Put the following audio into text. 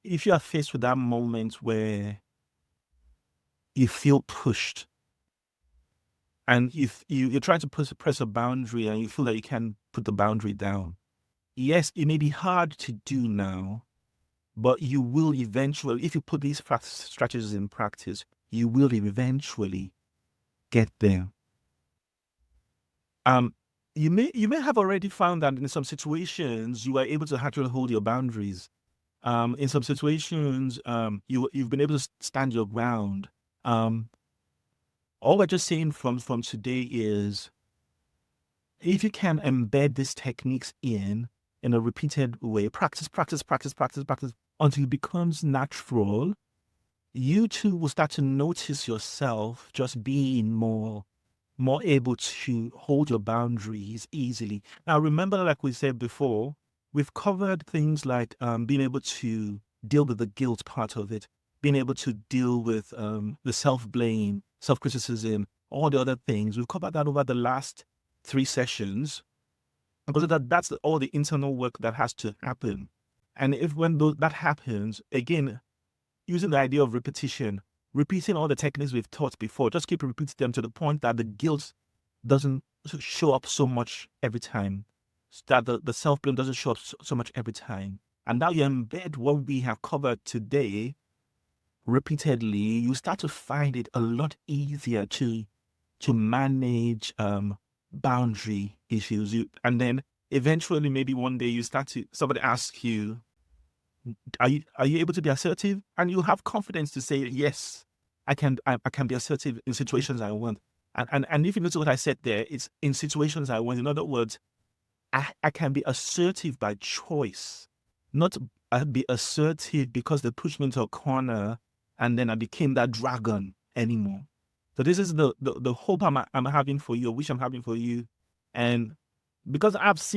if you are faced with that moment where you feel pushed and if you're trying to press a boundary and you feel that you can put the boundary down, yes, it may be hard to do now, but you will eventually, if you put these strategies in practice, you will eventually get there. Um, you may have already found that in some situations you are able to actually hold your boundaries. In some situations, you've been able to stand your ground. Um, all we're just saying from today is if you can embed these techniques in a repeated way, practice until it becomes natural, you too will start to notice yourself just being more able to hold your boundaries easily. Now, remember, like we said before, we've covered things like being able to deal with the guilt part of it, being able to deal with the self blame, self criticism, all the other things. We've covered that over the last 3 sessions because that's all the internal work that has to happen. And if when that happens, again, using the idea of repetition, repeating all the techniques we've taught before, just keep repeating them to the point that the guilt doesn't show up so much every time, that the self blame doesn't show up so much every time. And now you embed what we have covered today repeatedly, you start to find it a lot easier to manage boundary issues. And then eventually, maybe one day you start to somebody asks you, are you able to be assertive? And you have confidence to say, yes, I can be assertive in situations I want. And if you notice what I said there, it's in situations I want. In other words, I can be assertive by choice, not be assertive because they pushed me into a corner and then I became that dragon anymore. So this is the hope I'm having for you, or wish I'm having for you. And because I've seen